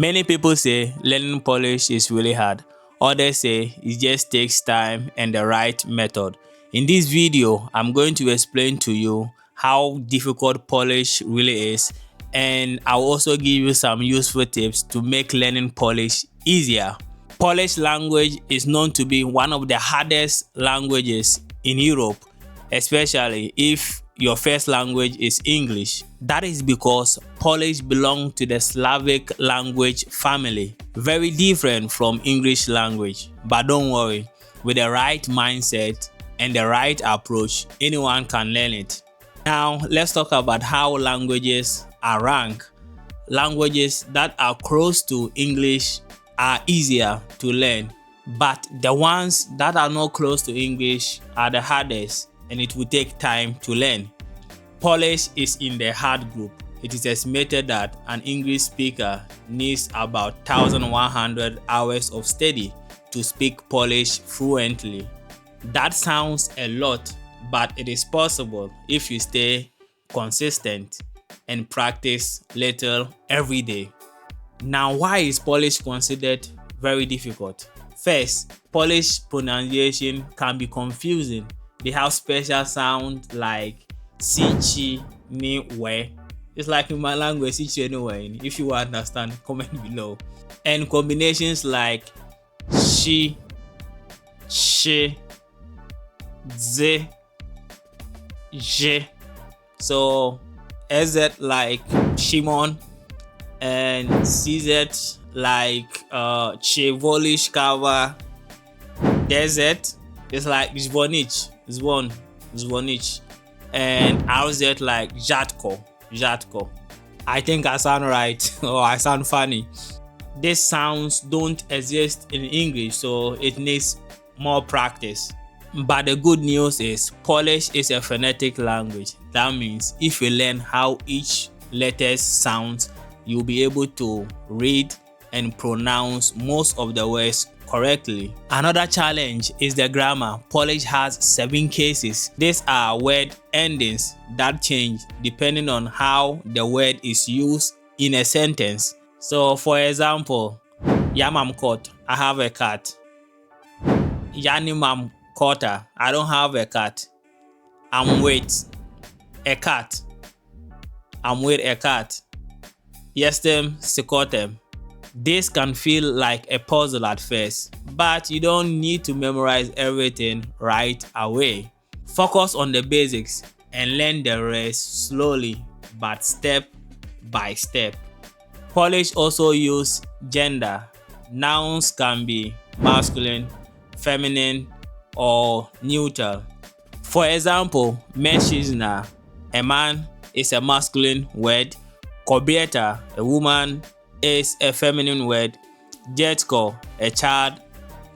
Many people say learning Polish is really hard. Others say it just takes time and the right method. In this video, I'm going to explain to you how difficult Polish really is, and I'll also give you some useful tips to make learning Polish easier. Polish language is known to be one of the hardest languages in Europe, especially if your first language is English. That is because Polish belongs to the Slavic language family, very different from English language. But don't worry, with the right mindset and the right approach, anyone can learn it. Now, let's talk about how languages are ranked. Languages that are close to English are easier to learn, but the ones that are not close to English are the hardest, and it will take time to learn. Polish is in the hard group. It is estimated that an English speaker needs about 1,100 hours of study to speak Polish fluently. That sounds a lot, but it is possible if you stay consistent and practice little every day. Now, why is Polish considered very difficult? First, Polish pronunciation can be confusing. They have special sounds like si, ni, we. It's like in my language, si, ni, we. If you understand, comment below. And combinations like she, z, je. So, sz like Shimon, and CZ like Chevolish Kava. DZ is like Zvonich, and RZ like Jatko. I think I sound right or I sound funny. These sounds don't exist in English, so it needs more practice. But the good news is Polish is a phonetic language. That means if you learn how each letter sounds, you'll be able to read and pronounce most of the words correctly. Another challenge is the grammar. Polish has 7 cases. These are word endings that change depending on how the word is used in a sentence. So for example, Yamam caught, I have a cat. Yanimam caught, I don't have a cat. I'm with a cat. I'm with a cat. Yestem sikotem. This can feel like a puzzle at first, but you don't need to memorize everything right away. Focus on the basics and learn the rest slowly but step by step. Polish also use gender. Nouns can be masculine, feminine, or neutral. For example, mężczyzna, a man, is a masculine word. Kobieta, a woman, is a feminine word. Dziecko, a child,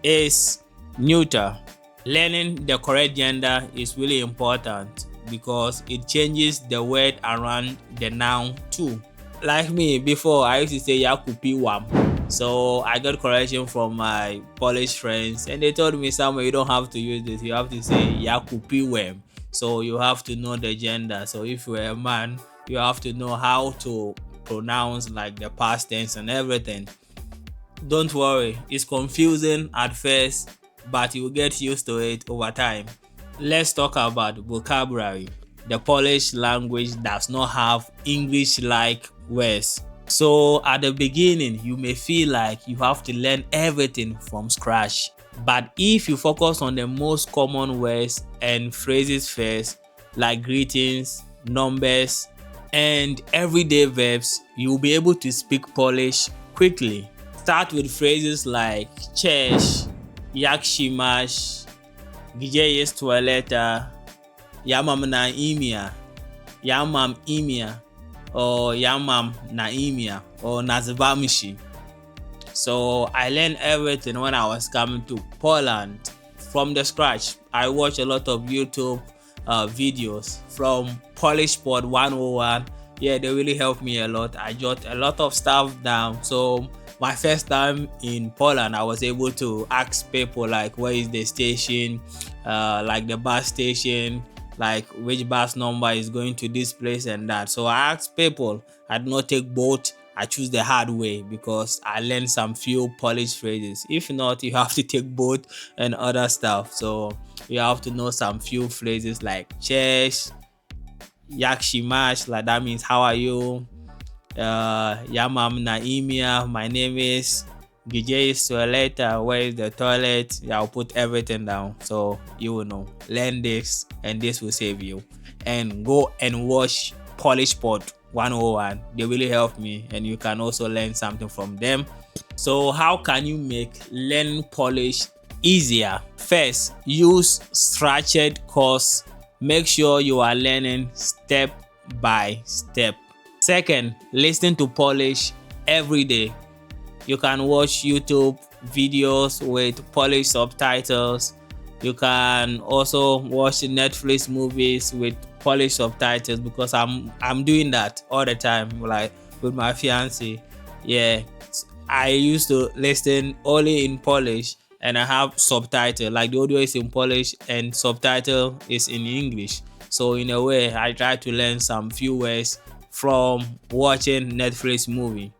is neutral. Learning the correct gender is really important because it changes the word around the noun too. Like me, before I used to say yakupiwam. So I got correction from my Polish friends and they told me, Samuel, you don't have to use this. You have to say yakupiwem. So you have to know the gender. So if you're a man, you have to know how to pronounce like the past tense and everything. Don't worry, it's confusing at first, but you will get used to it over time. Let's talk about vocabulary. The Polish language does not have English-like words. So at the beginning, you may feel like you have to learn everything from scratch. But if you focus on the most common words and phrases first, like greetings, numbers, and everyday verbs, you'll be able to speak Polish quickly. Start with phrases like cześć, jak się masz, gdzie jest toaleta, ja mam na imię, ja mam imię, or ja mam na imię, or nazywam się. So I learned everything when I was coming to Poland from the scratch. I watched a lot of YouTube videos from Polish Sport 101. Yeah, they really helped me a lot. I jot a lot of stuff down. So my first time in Poland, I was able to ask people like, where is the station, like the bus station, like which bus number is going to this place and that. So I asked people. I did not take boat. I choose the hard way because I learned some few Polish phrases. If not, you have to take both and other stuff. So you have to know some few phrases like cześć, jak się masz, like that means how are you? Ja mam na imię, my name is. Gdzie is toilet? Where is the toilet? Yeah, I'll put everything down so you will know. Learn this and this will save you. And go and watch Polish Sport 101. They really help me and you can also learn something from them. So how can you make learning Polish easier? First, use structured course. Make sure you are learning step by step. Second, listen to Polish every day. You can watch YouTube videos with Polish subtitles. You can also watch Netflix movies with Polish subtitles because I'm doing that all the time, like with my fiance. Yeah, I used to listen only in Polish and I have subtitle, like the audio is in Polish and subtitle is in English. So in a way, I try to learn some few words from watching Netflix movie.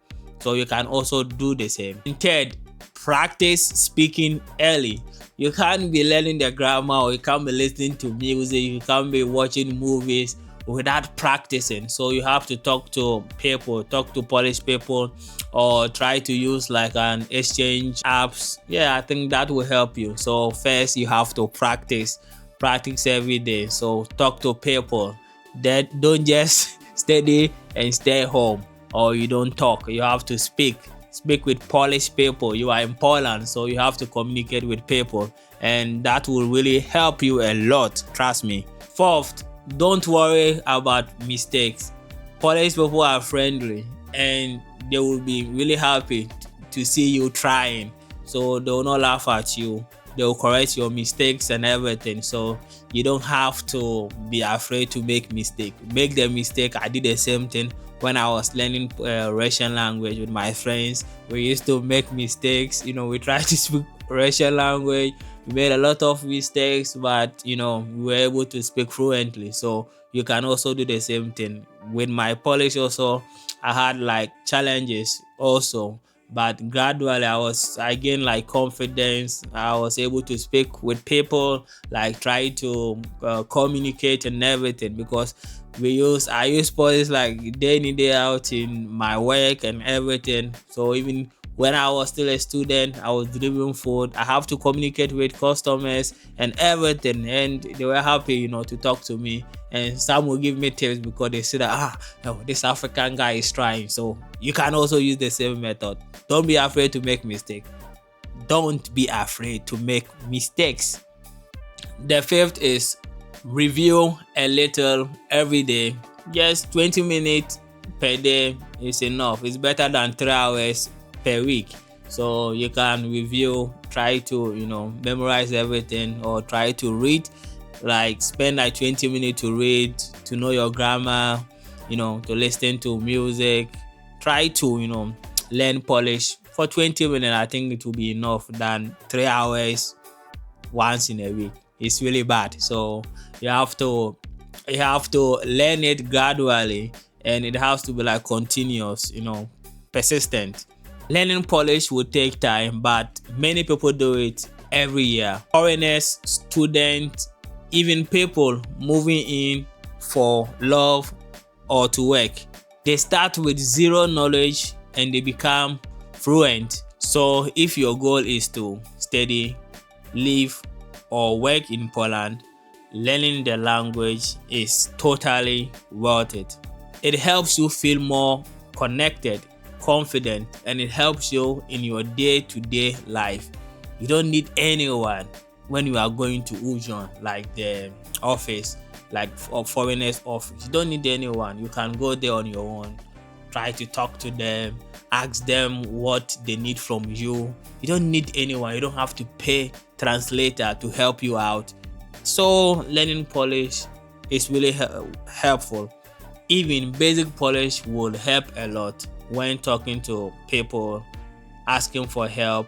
So you can also do the same. And third, practice speaking early. You can't be learning the grammar or you can't be listening to music, you can't be watching movies without practicing. So you have to talk to people, talk to Polish people, or try to use like an exchange apps. Yeah, I think that will help you. So first you have to practice every day. So talk to people. That don't just study and stay home or you don't talk. You have to speak with Polish people. You are in Poland, so you have to communicate with people, and that will really help you a lot, trust me. Fourth, don't worry about mistakes. Polish people are friendly and they will be really happy to see you trying, so they will not laugh at you. They will correct your mistakes and everything, so you don't have to be afraid to make mistake. Make the mistake. I did the same thing when I was learning Russian language with my friends. We used to make mistakes. We tried to speak Russian language. We made a lot of mistakes, but we were able to speak fluently. So you can also do the same thing. With my Polish also, I had like challenges also, but gradually I gained like confidence. I was able to speak with people, like try to communicate and everything, because I use Polish like day in day out in my work and everything. So even when I was still a student, I was delivering food. I have to communicate with customers and everything, and they were happy, to talk to me. And some will give me tips because they see that this African guy is trying. So you can also use the same method. Don't be afraid to make mistakes. Don't be afraid to make mistakes. The fifth is review a little every day. Just 20 minutes per day is enough. It's better than 3 hours per week. So you can review, try to memorize everything, or try to read, like spend like 20 minutes to read, to know your grammar, to listen to music. Try to learn Polish for 20 minutes. I think it will be enough than 3 hours once in a week. It's really bad. So you have to learn it gradually, and it has to be like continuous, persistent. Learning Polish will take time, but many people do it every year. Foreigners, students, even people moving in for love or to work. They start with zero knowledge and they become fluent. So if your goal is to study, live, or work in Poland, learning the language is totally worth it. It helps you feel more connected, confident, and it helps you in your day-to-day life. You don't need anyone when you are going to Ujon, like the office, like foreigners office. You don't need anyone. You can go there on your own. Try to talk to them, ask them what they need from you. You don't need anyone. You don't have to pay translator to help you out. So learning Polish is really helpful. Even basic Polish will help a lot when talking to people, asking for help,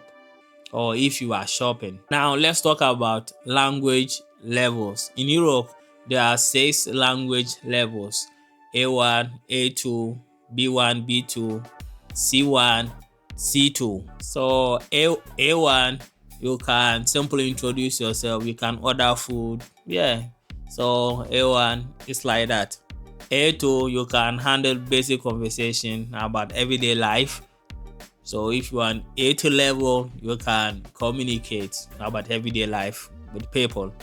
or if you are shopping. Now let's talk about language levels. In Europe, there are 6 language levels: A1, A2, B1, B2, C1, C2. So A1, you can simply introduce yourself, you can order food. Yeah, so A1 is like that. A2, you can handle basic conversation about everyday life. So if you are on A2 level, you can communicate about everyday life with people.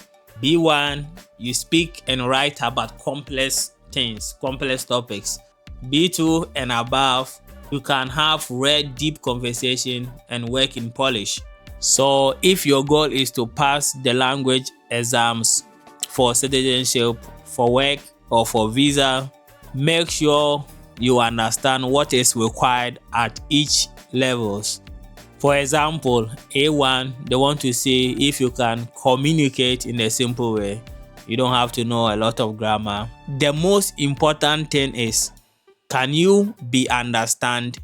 B1, you speak and write about complex things, complex topics. B2 and above, you can have real deep conversation and work in Polish. So if your goal is to pass the language exams for citizenship, for work, or for visa, make sure you understand what is required at each levels. For example, A1, they want to see if you can communicate in a simple way. You don't have to know a lot of grammar. The most important thing is, can you be understand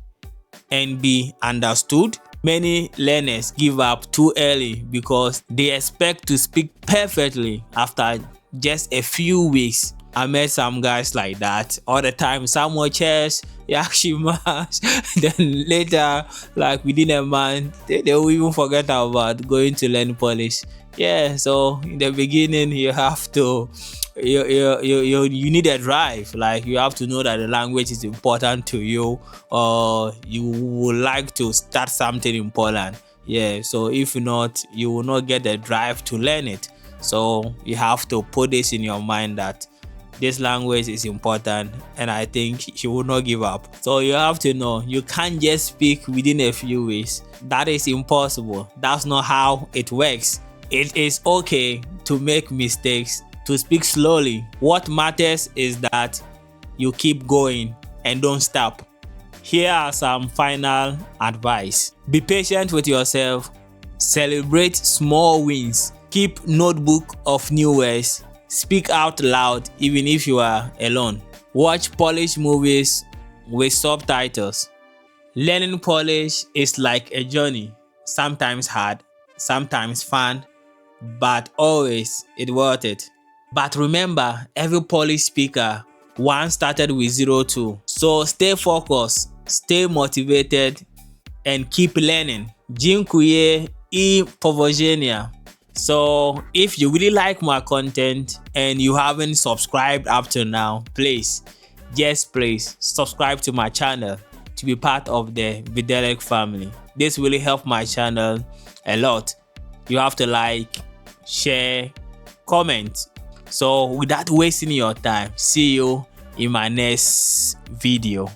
and be understood? Many learners give up too early because they expect to speak perfectly after just a few weeks. I met some guys like that all the time. Some were chess, yakshimas, then later, like within a month, they will even forget about going to learn Polish. Yeah, so in the beginning, you have to, you need a drive. Like you have to know that the language is important to you, or you would like to start something in Poland. Yeah, so if not, you will not get the drive to learn it. So you have to put this in your mind that this language is important, and I think you will not give up. So you have to know you can't just speak within a few weeks. That is impossible. That's not how it works. It is okay to make mistakes, to speak slowly. What matters is that you keep going and don't stop. Here are some final advice. Be patient with yourself. Celebrate small wins. Keep notebook of new words. Speak out loud even if you are alone. Watch Polish movies with subtitles. Learning Polish is like a journey. Sometimes hard, sometimes fun, but always it's worth it. But remember, every Polish speaker once started with 02. So stay focused, stay motivated, and keep learning. Dziękuję I powodzenia. So if you really like my content and you haven't subscribed up to now, please subscribe to my channel to be part of the Videlic family. This really helps my channel a lot. You have to like, share, comment. So without wasting your time, see you in my next video.